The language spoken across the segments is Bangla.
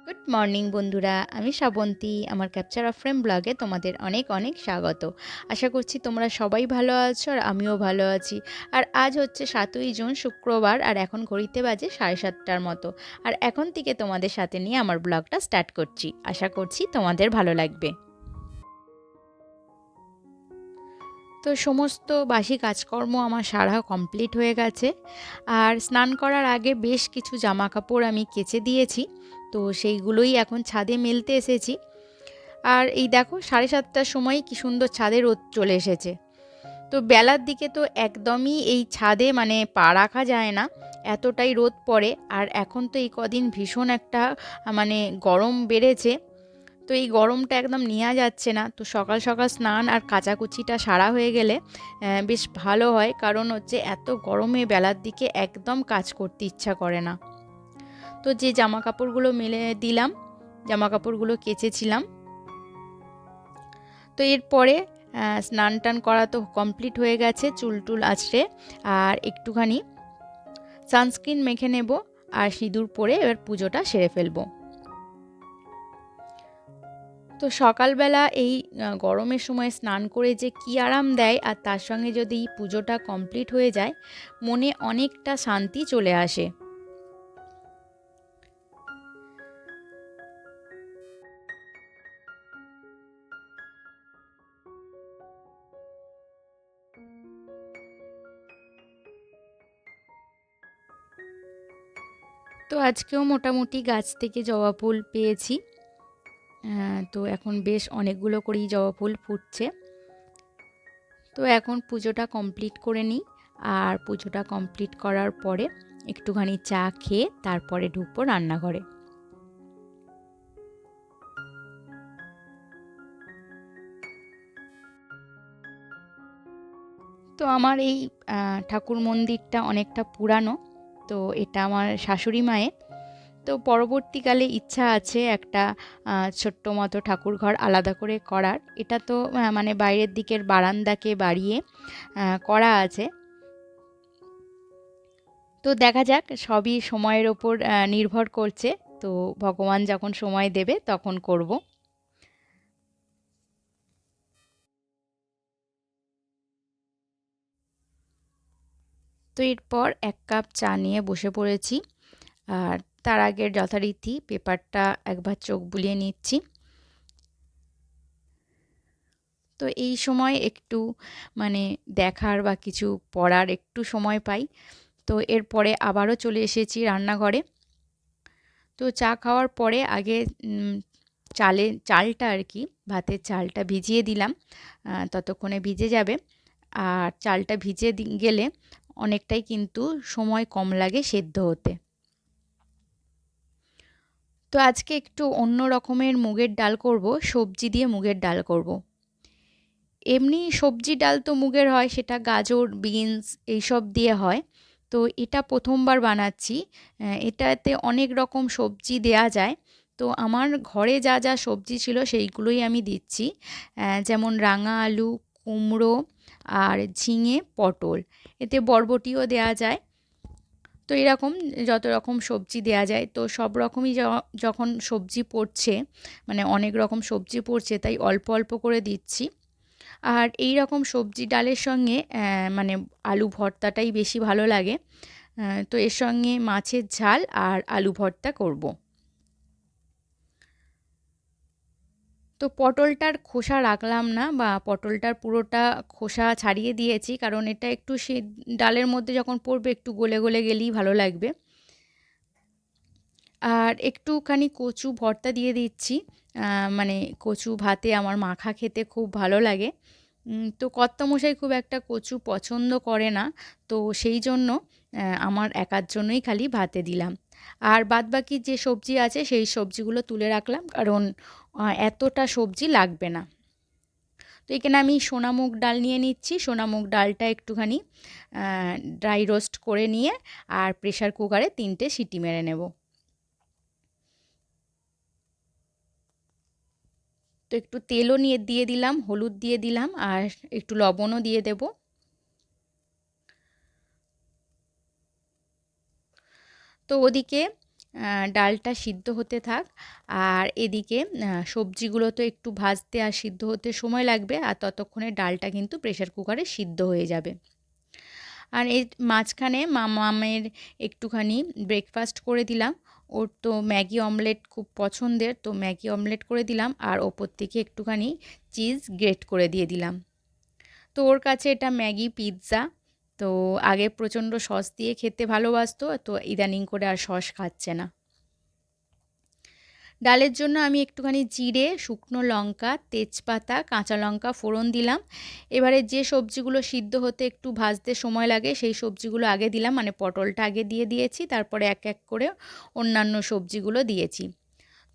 গুড মর্নিং বন্ধুরা, আমি শ্রাবন্তী। আমার ক্যাপচার অফ ফ্রেম ব্লগে তোমাদের অনেক অনেক স্বাগত। আশা করছি তোমরা সবাই ভালো আছো আর আমিও ভালো আছি। আর আজ হচ্ছে 7ই জুন, শুক্রবার, আর এখন ঘড়িতে বাজে 7:30টার মতো। আর এখন থেকে তোমাদের সাথে নিয়ে আমার ব্লগটা স্টার্ট করছি। আশা করছি তোমাদের ভালো লাগবে। তো সমস্ত বাসি কাজকর্ম আমার সারা কমপ্লিট হয়ে গেছে। আর স্নান করার আগে বেশ কিছু জামা কাপড় আমি কেচে দিয়েছি। তো সেইগুলোই এখন ছাদে মেলতে এসেছি। আর এই দেখো 7:30টার সময় কি সুন্দর ছাদে রোদ চলে এসেছে। তো বেলার দিকে তো একদমই এই ছাদে মানে পা রাখা যায় না, এতটাই রোদ পড়ে। আর এখন তো এই কদিন ভীষণ একটা মানে গরম বেড়েছে। তো এই গরমটা একদম নেওয়া যাচ্ছে না। তো সকাল সকাল স্নান আর কাচাকুচিটা সারা হয়ে গেলে বেশ ভালো হয়, কারণ হচ্ছে এত গরমে বেলার দিকে একদম কাজ করতে ইচ্ছা করে না। তো যে জামা কাপড়গুলো মেলে দিলাম, জামা কাপড়গুলো কেচেছিলাম। তো এরপরে স্নান টান করা তো কমপ্লিট হয়ে গেছে, চুল টুল আঁচড়ে আর একটুখানি সানস্ক্রিন মেখে নেব আর সিঁদুর পরে এবার পুজোটা সেরে ফেলবো। তো সকালবেলা এই গরমের সময় স্নান করে যে কি আরাম দেয়, আর তার সঙ্গে যদি পুজোটা কমপ্লিট হয়ে যায়, মনে অনেকটা শান্তি চলে আসে। তো আজকেও মোটামুটি গাছ থেকে জবা ফুল পেয়েছি। তো এখন বেশ অনেকগুলো করেই জবা ফুল ফুটছে। তো এখন পুজোটা কমপ্লিট করে নিই। আর পুজোটা কমপ্লিট করার পরে একটুখানি চা খেয়ে তারপরে ঢুকবো রান্নাঘরে। তো আমার এই ঠাকুর মন্দিরটা অনেকটা পুরানো। তো এটা আমার শাশুড়ি মায়ের। তো পরবর্তীকালে ইচ্ছা আছে একটা ছোট্ট মতো ঠাকুর ঘর আলাদা করে করার। এটা তো মানে বাইরের দিকের বারান্দাকে বাড়িয়ে করা আছে। তো দেখা যাক, সবই সময়ের ওপর নির্ভর করছে। তো ভগবান যখন সময় দেবে তখন করব। তো এরপর 1 কাপ চা নিয়ে বসে পড়েছি। আর তার আগের যথারীতি পেপারটা একবার চোখ বুলিয়ে নিচ্ছি। তো এই সময় একটু মানে দেখার বা কিছু পড়ার একটু সময় পাই। তো এরপরে আবারও চলে এসেছি রান্নাঘরে। তো চা খাওয়ার পরে আগে চালটা আর কি, ভাতের চালটা ভিজিয়ে দিলাম। ততক্ষণে ভিজে যাবে। আর চালটা ভিজে গেলে অনেকটাই কিন্তু সময় কম লাগে সেদ্ধ হতে। তো আজকে একটু অন্য রকমের মুগের ডাল করব, সবজি দিয়ে মুগের ডাল করব। এমনি সবজি ডাল তো মুগের হয়, সেটা গাজর বিনস এইসব দিয়ে হয়। তো এটা প্রথমবার বানাচ্ছি। এটাতে অনেক রকম সবজি দেয়া যায়। তো আমার ঘরে যা যা সবজি ছিল সেইগুলোই আমি দিচ্ছি। যেমন রাঙা আলু, কুমড়ো, আর ঝিঙে, পটল। এতে বরবটিও দেয়া যায়। তো এরকম যত রকম সবজি দেয়া যায়, তো সব রকমই যখন সবজি পড়ছে, মানে অনেক রকম সবজি পড়ছে, তাই অল্প অল্প করে দিচ্ছি। আর এই রকম সবজি ডালের সঙ্গে মানে আলু ভর্তাটাই বেশি ভালো লাগে। তো এর সঙ্গে মাছের ঝাল আর আলু ভর্তা করব। তো পটলটার খোসা রাখলাম না, বা পটলটার পুরোটা খোসা ছাড়িয়ে দিয়েছি, কারণ এটা একটু সে ডালের মধ্যে যখন পড়বে একটু গলে গলে গেলেই ভালো লাগবে। আর একটুখানি কচু ভর্তা দিয়ে দিচ্ছি। মানে কচু ভাতে আমার মাখা খেতে খুব ভালো লাগে। তো কর্তামশাই খুব একটা কচু পছন্দ করে না। তো সেই জন্য আমার একার জন্যই খালি ভাতে দিলাম। আর বাদবাকি যে সবজি আছে সেই সবজিগুলো তুলে রাখলাম, কারণ এতটা সবজি লাগবে না। তো এখানে আমি সোনা মুগ ডাল নিয়ে নিচ্ছি। সোনা মুগ ডালটা একটুখানি ড্রাই রোস্ট করে নিয়ে আর প্রেসার কুকারে 3টে সিটি মেরে নেব। তো একটু তেলও নিয়ে দিয়ে দিলাম, হলুদ দিয়ে দিলাম, আর একটু লবণও দিয়ে দেব। তো ওদিকে ডালটা সিদ্ধ হতে থাক। আর এদিকে সবজিগুলো তো একটু ভাজতে আর সিদ্ধ হতে সময় লাগবে, আর ততক্ষণে ডালটা কিন্তু প্রেসার কুকারে সিদ্ধ হয়ে যাবে। আর এই মাঝখানে মামামের একটুখানি ব্রেকফাস্ট করে দিলাম। ওর তো ম্যাগি অমলেট খুব পছন্দের, তো ম্যাগি অমলেট করে দিলাম আর ওপর থেকে একটুখানি চিজ গ্রেট করে দিয়ে দিলাম। তো ওর কাছে এটা ম্যাগি পিৎজা। তো আগে প্রচণ্ড সস দিয়ে খেতে ভালোবাসতো, তো ইদানিং করে আর সস খাচ্ছে না। ডালের জন্য আমি একটুখানি জিরে, শুকনো লঙ্কা, তেজপাতা, কাঁচা লঙ্কা ফোড়ন দিলাম। এবারে যে সবজিগুলো সিদ্ধ হতে একটু ভাজতে সময় লাগে সেই সবজিগুলো আগে দিলাম, মানে পটলটা আগে দিয়ে দিয়েছি, তারপরে এক এক করে অন্যান্য সবজিগুলো দিয়েছি।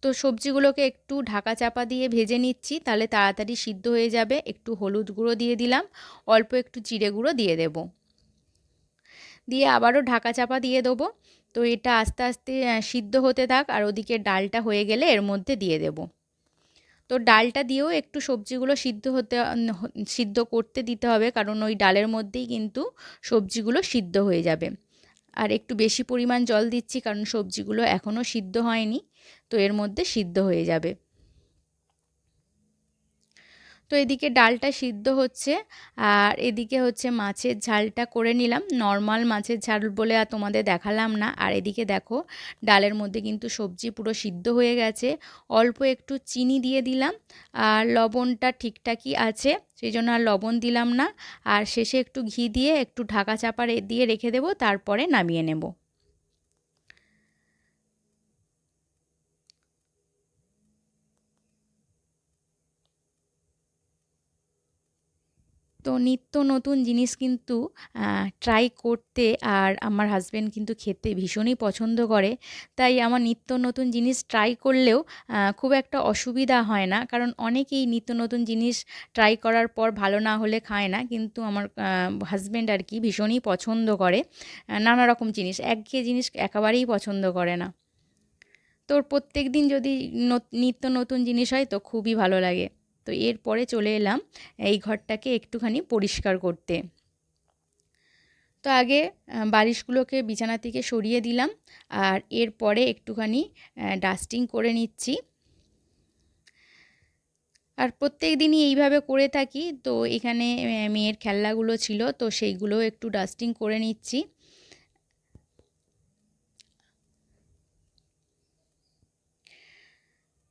তো সবজিগুলোকে একটু ঢাকা চাপা দিয়ে ভেজে নিচ্ছি, তাহলে তাড়াতাড়ি সিদ্ধ হয়ে যাবে। একটু হলুদ গুঁড়ো দিয়ে দিলাম, অল্প একটু জিরে গুঁড়ো দিয়ে দেবো, দিয়ে আবারও ঢাকা চাপা দিয়ে দেবো। তো এটা আস্তে আস্তে সিদ্ধ হতে থাক, আর ওদিকে ডালটা হয়ে গেলে এর মধ্যে দিয়ে দেব। তো ডালটা দিয়েও একটু সবজিগুলো সিদ্ধ করতে দিতে হবে, কারণ ওই ডালের মধ্যেই কিন্তু সবজিগুলো সিদ্ধ হয়ে যাবে। আর একটু বেশি পরিমাণ জল দিচ্ছি, কারণ সবজিগুলো এখনও সিদ্ধ হয়নি, তো এর মধ্যে সিদ্ধ হয়ে যাবে। তো এদিকে ডালটা সিদ্ধ হচ্ছে, আর এদিকে হচ্ছে মাছের ঝালটা করে নিলাম। নর্মাল মাছের ঝাল বলে আর তোমাদের দেখালাম না। আর এদিকে দেখো ডালের মধ্যে কিন্তু সবজি পুরো সিদ্ধ হয়ে গেছে। অল্প একটু চিনি দিয়ে দিলাম, আর লবণটা ঠিকঠাকই আছে, সেই জন্য আর লবণ দিলাম না। আর শেষে একটু ঘি দিয়ে একটু ঢাকা চাপা দিয়ে রেখে দেবো, তারপরে নামিয়ে নেব। তো নিত্য নতুন জিনিস কিন্তু ট্রাই করতে, আর আমার হাসব্যান্ড কিন্তু খেতে ভীষণই পছন্দ করে। তাই আমার নিত্য নতুন জিনিস ট্রাই করলেও খুব একটা অসুবিধা হয় না, কারণ অনেকেই নিত্য নতুন জিনিস ট্রাই করার পর ভালো না হলে খায় না, কিন্তু আমার হাসব্যান্ড আর কি ভীষণই পছন্দ করে নানা রকম জিনিস, একঘেয়ে জিনিস একেবারেই পছন্দ করে না। তোর প্রত্যেক দিন যদি নিত্য নতুন জিনিস হয় তো খুবই ভালো লাগে। তো এরপরে চলে এলাম এই ঘরটাকে একটুখানি পরিষ্কার করতে। তো আগে বালিশগুলোকে বিছানা থেকে সরিয়ে দিলাম, আর এরপরে একটুখানি ডাস্টিং করে নিচ্ছি। আর প্রত্যেক দিনই এইভাবে করে থাকি। তো এখানে মেয়ের খেলনাগুলো ছিল, তো সেইগুলো একটু ডাস্টিং করে নিচ্ছি।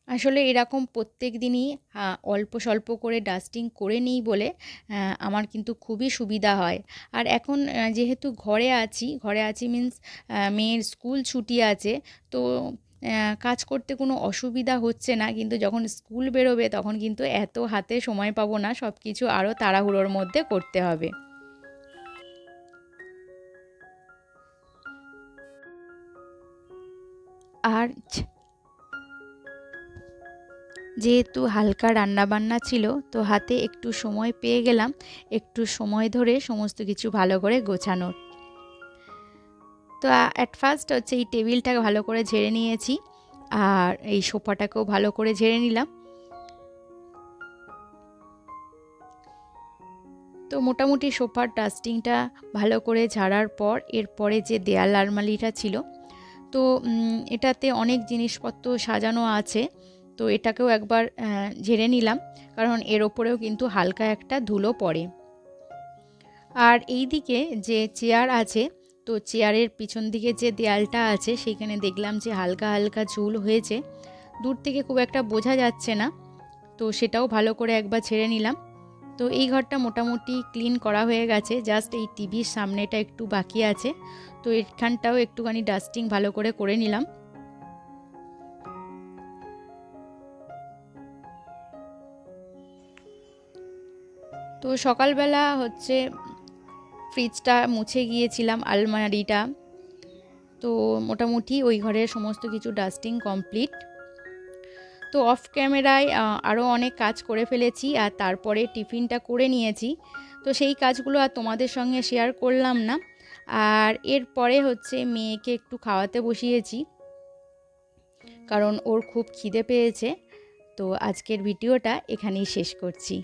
আসলে এরকম প্রত্যেক দিনই অল্প স্বল্প করে ডাস্টিং করে নিই বলে আমার কিন্তু খুবই সুবিধা হয়। আর এখন যেহেতু ঘরে আছি মিন্স মেয়ের স্কুল ছুটি আছে, তো কাজ করতে কোনো অসুবিধা হচ্ছে না। কিন্তু যখন স্কুল বেরোবে তখন কিন্তু এত হাতে সময় পাবো না, সব কিছু আরও তাড়াহুড়োর মধ্যে করতে হবে। আর যেহেতু হালকা রান্নাবান্না ছিল, তো হাতে একটু সময় পেয়ে গেলাম একটু সময় ধরে সমস্ত কিছু ভালো করে গোছানোর। তো অ্যাট ফার্স্ট হচ্ছে এই টেবিলটাকে ভালো করে ঝেড়ে নিয়েছি, আর এই সোফাটাকেও ভালো করে ঝেড়ে নিলাম। তো মোটামুটি সোফার ডাস্টিংটা ভালো করে ঝাড়ার পর এরপরে যে দেয়াল আলমারিটা ছিল, তো এটাতে অনেক জিনিসপত্র সাজানো আছে, তো এটাকেও একবার ঝেড়ে নিলাম, কারণ এর ওপরেও কিন্তু হালকা একটা ধুলো পড়ে। আর এই দিকে যে চেয়ার আছে, তো চেয়ারের পিছন দিকে যে দেয়ালটা আছে সেখানে দেখলাম যে হালকা হালকা ঝুল হয়েছে, দূর থেকে খুব একটা বোঝা যাচ্ছে না, তো সেটাও ভালো করে একবার ছেড়ে নিলাম। তো এই ঘরটা মোটামুটি ক্লিন করা হয়ে গেছে, জাস্ট এই টিভির সামনেটা একটু বাকি আছে, তো এখানটাও একটুখানি ডাস্টিং ভালো করে করে নিলাম। তো সকালবেলা হচ্ছে ফ্রিজটা মুছে গিয়েছিলাম, আলমারিটা, তো মোটামুটি ওই ঘরের সমস্ত কিছু ডাস্টিং কমপ্লিট। তো অফ ক্যামেরায় আরও অনেক কাজ করে ফেলেছি, আর তারপরে টিফিনটা করে নিয়েছি, তো সেই কাজগুলো আর তোমাদের সঙ্গে শেয়ার করলাম না। আর এরপরে হচ্ছে মেয়েকে একটু খাওয়াতে বসিয়েছি, কারণ ওর খুব খিদে পেয়েছে। তো আজকের ভিডিওটা এখানেই শেষ করছি।